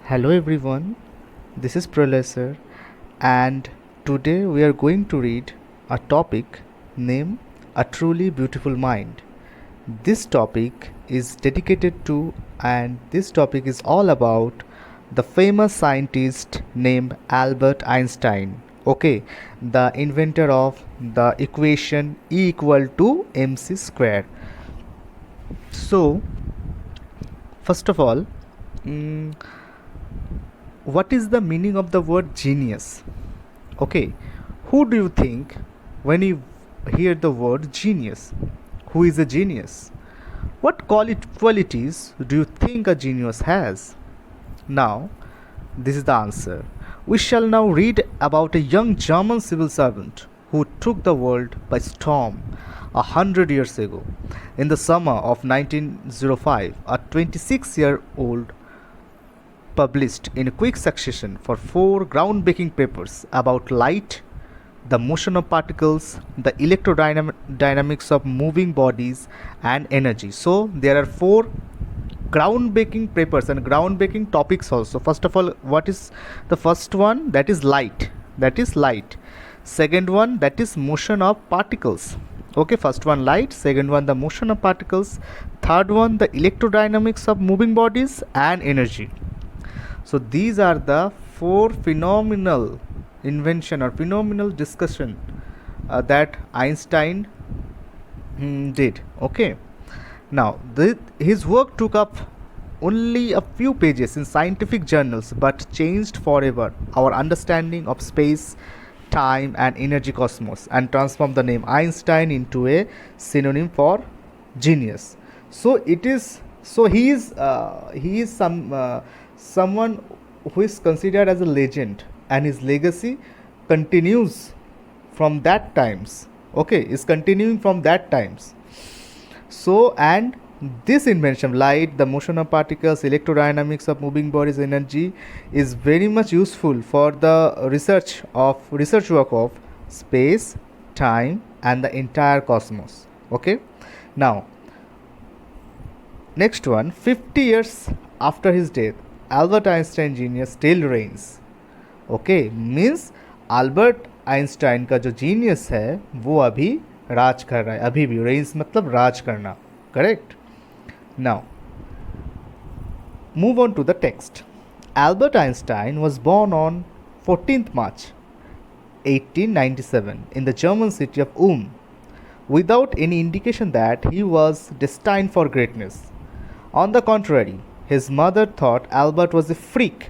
Hello everyone, this is Pralay sir, and today we are going to read a topic named A Truly Beautiful Mind. This topic is dedicated to, and this topic is all about the famous scientist named Albert Einstein. Okay, the inventor of the equation E equal to mc square. So, first of all, mm, what is the meaning of the word genius? Okay, who do you think when you hear the word genius? Who is a genius? What qualities do you think a genius has? Now, this is the answer. We shall now read about a young German civil servant who took the world by storm 100 years ago. In the summer of 1905, a 26-year-old published in quick succession for four groundbreaking papers about light, the motion of particles, the electrodynamics of moving bodies, and energy. So, there are four groundbreaking papers and groundbreaking topics also. First of all, what is the first one? That is light. That is light. Second one, that is motion of particles. Okay, first one light, second one the motion of particles, third one the electrodynamics of moving bodies and energy. So these are the four phenomenal invention or phenomenal discussion that Einstein did. Okay. Now his work took up only a few pages in scientific journals but changed forever our understanding of space, time and energy cosmos and transformed the name Einstein into a synonym for genius. So it is so he is someone who is considered as a legend, and his legacy continues from that times. Okay, is continuing from that times. So, and this invention, light, the motion of particles, electrodynamics of moving bodies, energy, is very much useful for the research work of space, time, and the entire cosmos. Okay, now next one, 50 years after his death, Albert Einstein genius still reigns. Okay, means Albert Einstein का जो genius है वो अभी राज कर रहा है, अभी भी रेंस मतलब राज करना. Correct. Now move on to the text. Albert Einstein was born on 14th March 1897 in the German city of Ulm, without any indication that he was destined for greatness. On the contrary, his mother thought Albert was a freak.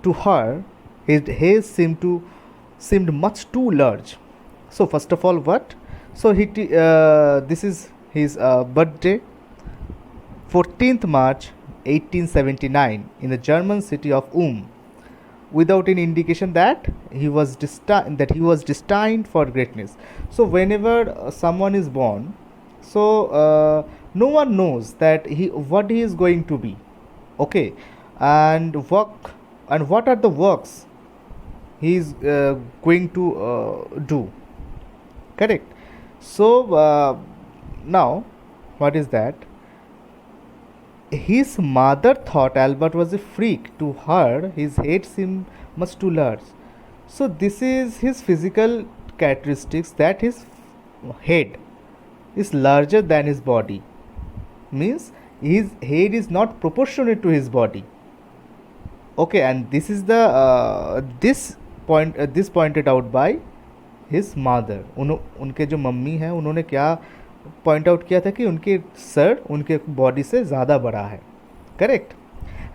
To her, his hair seemed much too large. So first of all, what? So this is his birthday, 14th March 1879 in the German city of Ulm, without any indication that he was destined for greatness. So whenever someone is born, so no one knows that what he is going to be. Okay, and what are the works he is going to do. Correct. So now what is that? His mother thought Albert was a freak. To her, his head seemed much too large. So this is his physical characteristics, that his head is larger than his body. Means his head is not proportionate to his body. Okay, and this is the this pointed out by his mother. उनके जो mummy हैं उन्होंने क्या point out किया था कि उनके sir उनके बॉडी से ज़्यादा बड़ा है. Correct.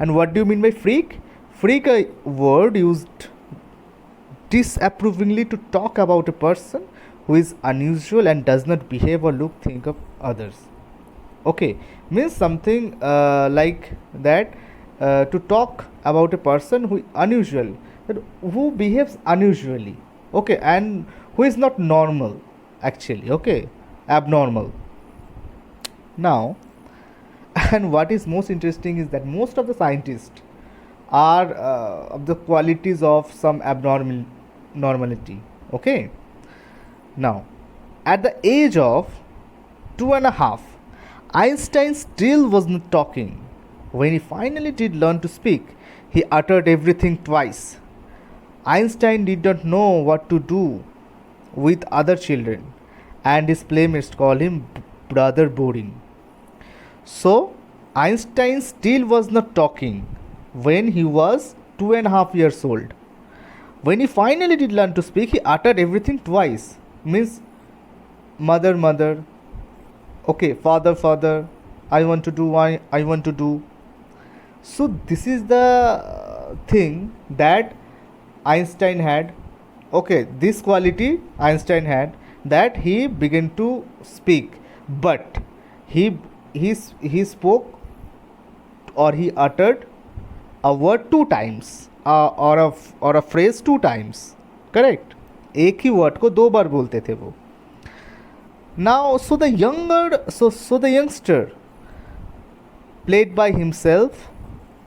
And what do you mean by freak? Freak a word used disapprovingly to talk about a person who is unusual and does not behave or think of others. Okay, means something like that, to talk about a person who is unusual, who behaves unusually. Okay, and who is not normal actually. Okay, abnormal. Now, and what is most interesting is that most of the scientists are of the qualities of some normality. Okay. Now, at the age of 2.5, Einstein still was not talking. When he finally did learn to speak, He uttered everything twice. Einstein did not know what to do with other children, and his playmates called him brother boring. So, Einstein still was not talking when he was 2.5 years old. When he finally did learn to speak, he uttered everything twice. Means mother, mother, okay, father, father, I want to do, I want to do. So, this is the thing that Einstein had. Okay, this quality Einstein had, that he began to speak, but he he spoke, or he uttered a word two times, or a phrase two times. Correct. एक ही word को दो बार बोलते थे वो. Now, so the youngster played by himself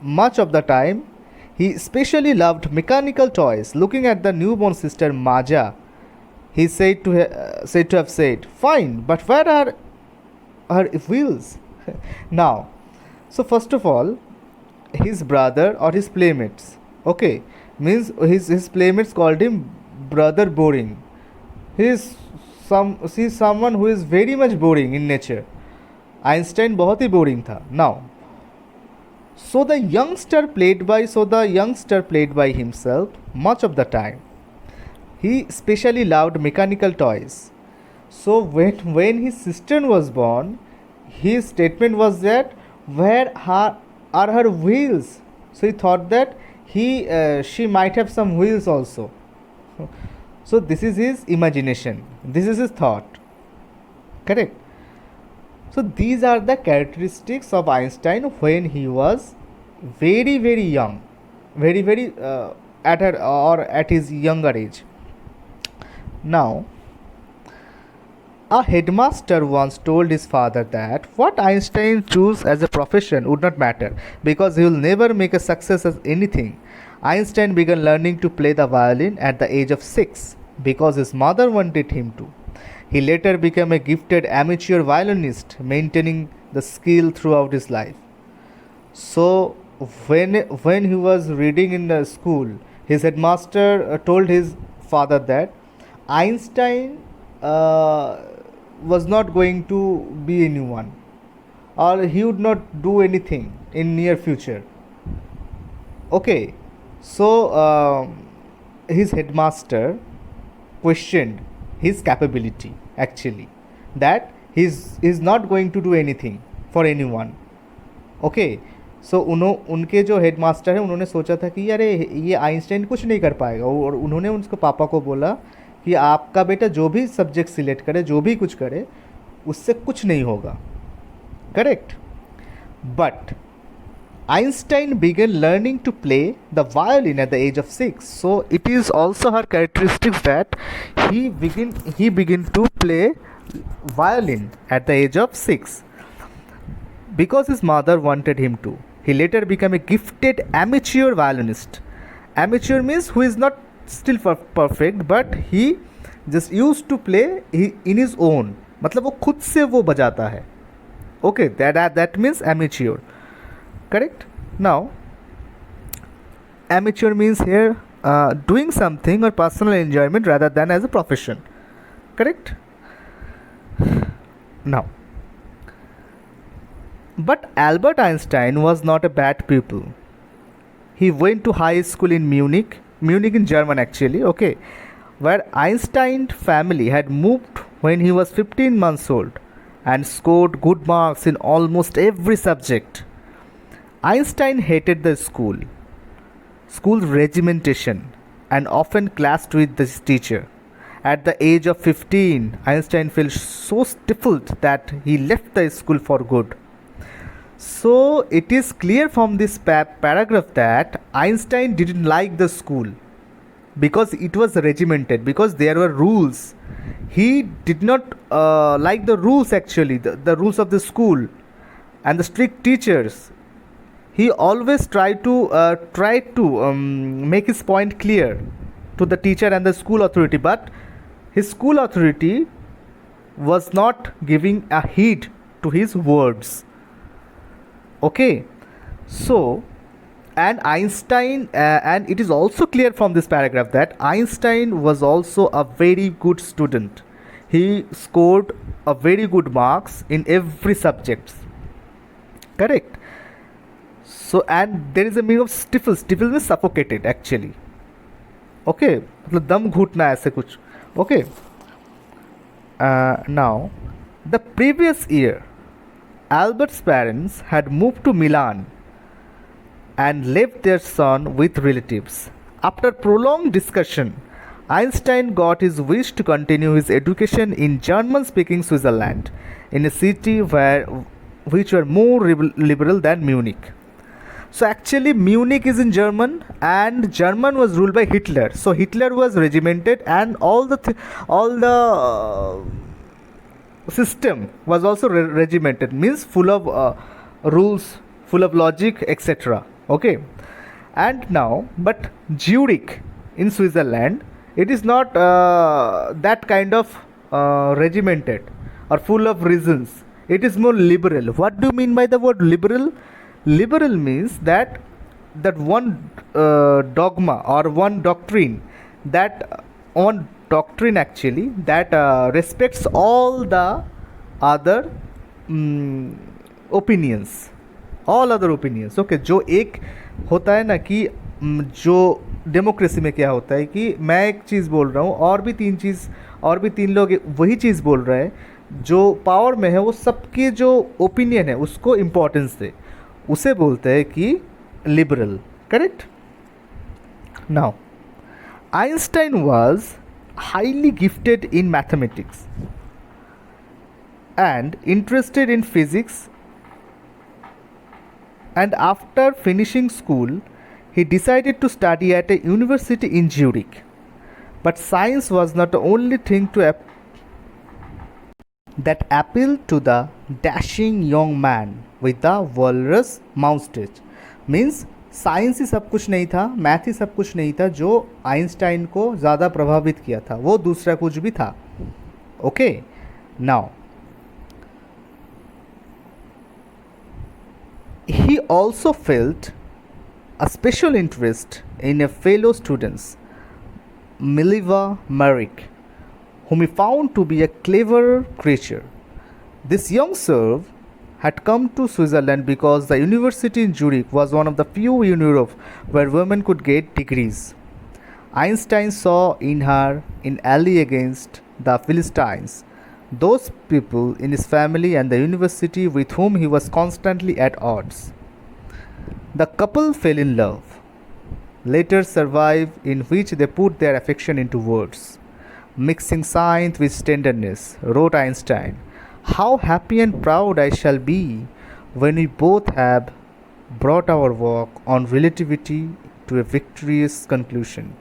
much of the time. He especially loved mechanical toys. Looking at the newborn sister Maja, he said to have said, "Fine, but where are her wheels?" Now, so first of all, his brother or his playmates, okay, means his playmates called him brother boring. He is someone who is very much boring in nature. Einstein बहुत ही boring था. Now, so the youngster played by himself much of the time. He especially loved mechanical toys. So when his sister was born, his statement was that, where are her wheels? So he thought that she might have some wheels also. So this is his imagination. This is his thought. Correct. So these are the characteristics of Einstein when he was very very young, very at his younger age. Now, a headmaster once told his father that what Einstein chose as a profession would not matter because he will never make a success as anything. Einstein began learning to play the violin at the age of 6 because his mother wanted him to. He later became a gifted amateur violinist, maintaining the skill throughout his life. So, when he was reading in the school, his headmaster told his father that Einstein was not going to be anyone, or he would not do anything in near future. Okay, so his headmaster questioned his capability actually, that he's not going to do anything for anyone. Okay, so उनके जो head master हैं उन्होंने सोचा था कि अरे ये Einstein कुछ नहीं कर पाएगा, और उन्होंने उसके पापा को बोला कि आपका बेटा जो भी सब्जेक्ट सिलेक्ट करे, जो भी कुछ करे, उससे कुछ नहीं होगा. Correct. But Einstein began learning to play the violin at the age of 6. So it is also her characteristic that he began to play violin at the age of 6 because his mother wanted him to. He later became a gifted amateur violinist. Amateur means who is not still perfect, but he just used to play in his own. मतलब वो खुद से वो बजाता है. Okay, that means amateur. Correct. Now, amateur means here doing something or personal enjoyment rather than as a profession. Correct. Now, but Albert Einstein was not a bad pupil. He went to high school in Munich in German actually, okay, where Einstein's family had moved when he was 15 months old and scored good marks in almost every subject. Einstein hated the school's regimentation, and often clashed with this teacher. At the age of 15, Einstein felt so stifled that he left the school for good. So it is clear from this paragraph that Einstein didn't like the school because it was regimented, because there were rules. He did not like the rules actually, the rules of the school and the strict teachers. He always tried to make his point clear to the teacher and the school authority, but his school authority was not giving a heed to his words. Okay, so And Einstein, and it is also clear from this paragraph that Einstein was also a very good student. He scored a very good marks in every subject. Correct. So and there is a meaning of stifle. Stifle means suffocated actually. Okay, मतलब दम घुटना ऐसे कुछ. Okay. Now, the previous year, Albert's parents had moved to Milan and left their son with relatives. After prolonged discussion, Einstein got his wish to continue his education in German speaking Switzerland, in a city which were more liberal than Munich. So actually Munich is in German and German was ruled by Hitler. So Hitler was regimented and all the system was also regimented, means full of rules, full of logic, etc. Okay. And now, but Zurich in Switzerland, it is not that kind of regimented or full of reasons. It is more liberal. What do you mean by the word liberal? Liberal means that one dogma or one doctrine, that one doctrine actually that respects all the other opinions, all other opinions. Okay, जो एक होता है ना कि जो democracy में क्या होता है कि मैं एक चीज़ बोल रहा हूँ और भी तीन लोग वही चीज़ बोल रहे हैं, जो पावर में है वो सबके जो ओपिनियन है उसको इम्पोर्टेंस दे, उसे बोलते हैं कि liberal. Correct. Now Einstein was highly gifted in mathematics and interested in physics, and after finishing school he decided to study at a university in Zurich. But science was not the only thing that appealed to the dashing young man with the walrus mustache. Means science ही सब कुछ नहीं था, math ही सब कुछ नहीं था जो आइंस्टाइन को ज़्यादा प्रभावित किया था, वो दूसरा कुछ भी था. Okay. Now he also felt a special interest in a fellow student, Mileva Maric, whom he found to be a clever creature. This young serf had come to Switzerland because the university in Zurich was one of the few in Europe where women could get degrees. Einstein saw in her an ally against the Philistines, those people in his family and the university with whom he was constantly at odds. The couple fell in love. Letters survive in which they put their affection into words. Mixing science with tenderness, wrote Einstein, "How happy and proud I shall be when we both have brought our work on relativity to a victorious conclusion."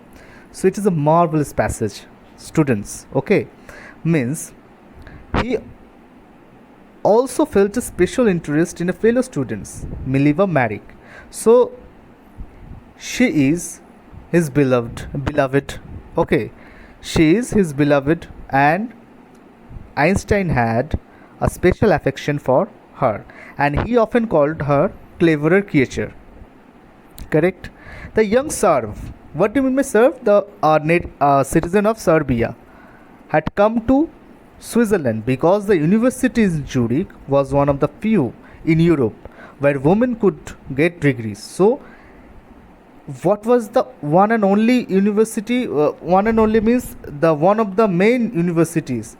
So it is a marvelous passage, students. Okay, means he also felt a special interest in a fellow student, Mileva Maric. So she is his beloved. Okay, she is his beloved, and Einstein had a special affection for her, and he often called her cleverer creature. Correct. The young Serb, what do you mean by Serb? The citizen of Serbia, had come to Switzerland because the university in Zurich was one of the few in Europe where women could get degrees. So what was the one and only university? One and only means the one of the main universities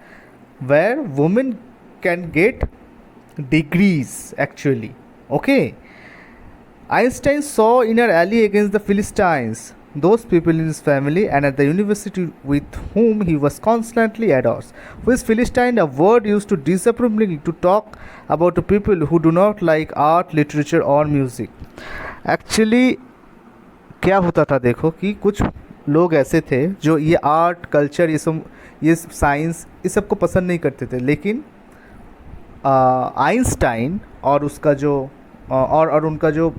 where women can get degrees actually. Okay. Einstein saw in her ally against the Philistines, those people in his family and at the university with whom he was constantly at odds. With Philistine, a word used to disapprovingly to talk about the people who do not like art, literature or music. Actually क्या होता था देखो कि कुछ लोग ऐसे थे जो ये आर्ट कल्चर ये साइंस इस सब को पसंद नहीं करते थे, लेकिन आइंस्टाइन और उसका जो और उनका जो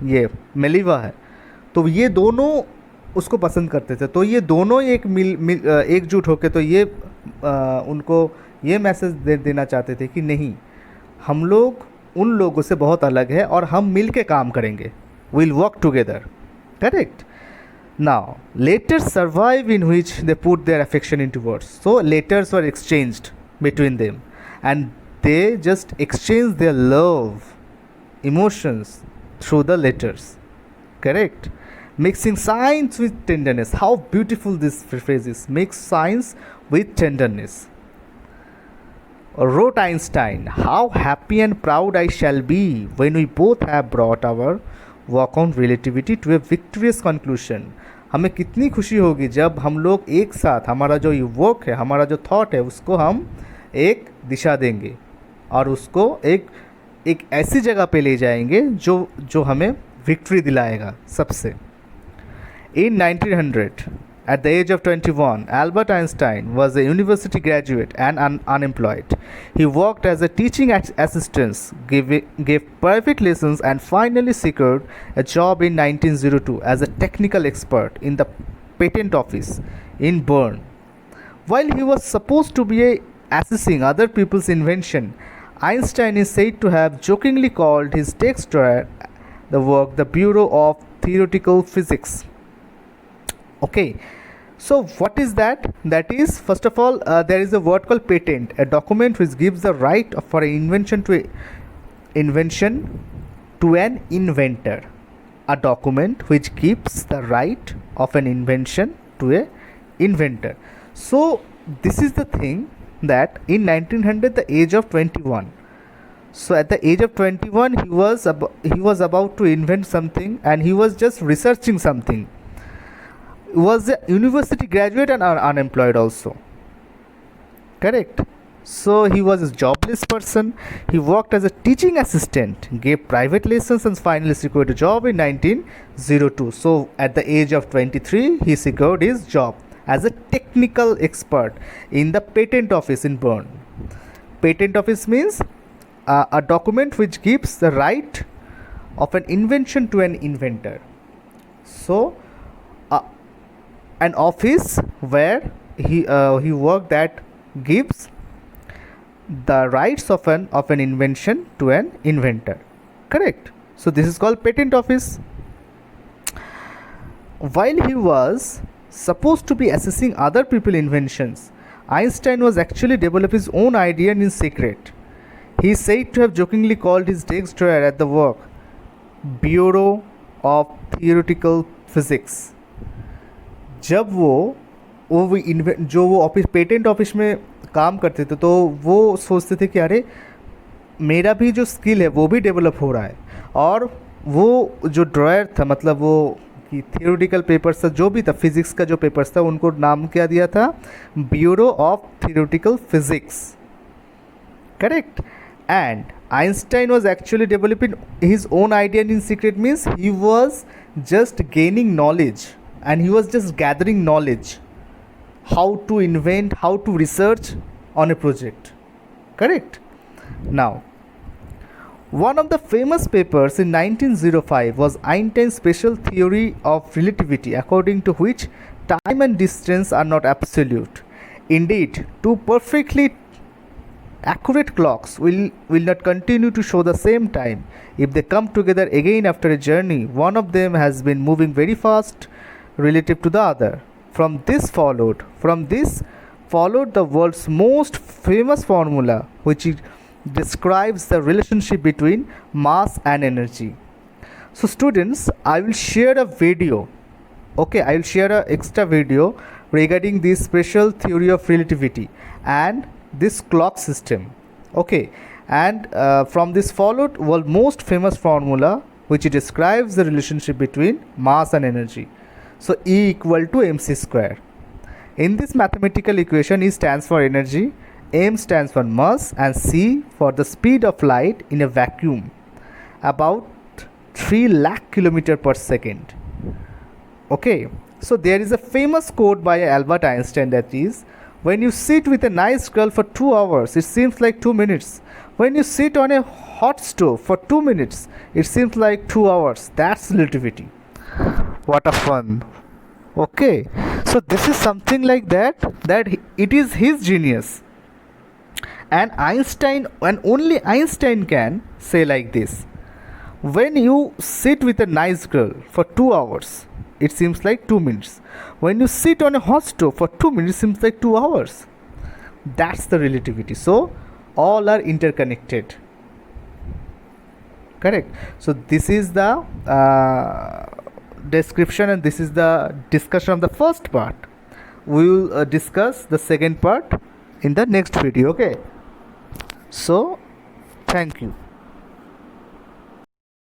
ये मेलिवा है, तो ये दोनों उसको पसंद करते थे. तो ये दोनों एकजुट होकर तो ये उनको ये मैसेज देना चाहते थे कि नहीं, हम लोग उन लोगों से बहुत अलग है और हम मिल के काम करेंगे. will work together. Correct? Now, letters survive in which they put their affection into words. So, letters were exchanged between them and they just exchange their love, emotions through the letters. Correct? Mixing science with tenderness. How beautiful this phrase is. Mix science with tenderness. Wrote Einstein, how happy and proud I shall be when we both have brought our work on relativity to a victorious conclusion. हमें कितनी खुशी होगी जब हम लोग एक साथ हमारा जो ये वर्क है, हमारा जो थॉट है, उसको हम एक दिशा देंगे और उसको एक ऐसी जगह पे ले जाएंगे जो हमें विक्ट्री दिलाएगा सबसे. In 1900, at the age of 21, Albert Einstein was a university graduate and unemployed. He worked as a teaching assistant, gave private lessons, and finally secured a job in 1902 as a technical expert in the patent office in Bern. While he was supposed to be assessing other people's invention, Einstein is said to have jokingly called his desk drawer the work the Bureau of Theoretical Physics. Okay, so what is that? That is, first of all, there is a word called patent, a document which gives the right for an invention to an inventor. A document which gives the right of an invention to an inventor. So this is the thing that in 1900, the age of 21. So at the age of 21, he was about to invent something, and he was just researching something. He was a university graduate and unemployed also. Correct? So he was a jobless person. He worked as a teaching assistant, gave private lessons, and finally secured a job in 1902. So at the age of 23, he secured his job as a technical expert in the patent office in Bern. Patent office means a document which gives the right of an invention to an inventor. So an office where he worked that gives the rights of an invention to an inventor. Correct? So this is called patent office. While he was supposed to be assessing other people's inventions, Einstein was actually developing his own idea in secret. He is said to have jokingly called his desk drawer at the work Bureau of Theoretical Physics. जब जो वो office patent office में काम करते थे तो वो सोचते थे कि अरे मेरा भी जो स्किल है वो भी डेवलप हो रहा है, और वो जो ड्रॉयर था, मतलब वो कि थियोरेटिकल पेपर्स था, जो भी था फिज़िक्स का जो पेपर्स था, उनको नाम क्या दिया था? Bureau of theoretical physics. Correct? And Einstein was actually developing his own idea in secret, means he was just gaining knowledge and he was just gathering knowledge, how to invent, how to research on a project. Correct? Now, one of the famous papers in 1905 was Einstein's special theory of relativity, according to which time and distance are not absolute. Indeed, two perfectly accurate clocks will not continue to show the same time if they come together again after a journey. One of them has been moving very fast relative to the other. From this followed the world's most famous formula, which describes the relationship between mass and energy. So students, I will share a video. Okay, I will share an extra video regarding this special theory of relativity and this clock system. Okay, and from this followed world most famous formula which describes the relationship between mass and energy. So E equal to mc square. In this mathematical equation, E stands for energy, m stands for mass, and c for the speed of light in a vacuum, about 3 lakh km per second. Okay, so there is a famous quote by Albert Einstein, that is, when you sit with a nice girl for 2 hours, it seems like 2 minutes. When you sit on a hot stove for 2 minutes, it seems like 2 hours. That's relativity. What a fun. Okay, so this is something like that it is his genius. And Einstein, and only Einstein can say like this. When you sit with a nice girl for 2 hours, it seems like 2 minutes. When you sit on a hot stove for 2 minutes, it seems like 2 hours. That's the relativity. So all are interconnected. Correct. So this is the description, and this is the discussion of the first part. We will discuss the second part in the next video. Okay. So thank you.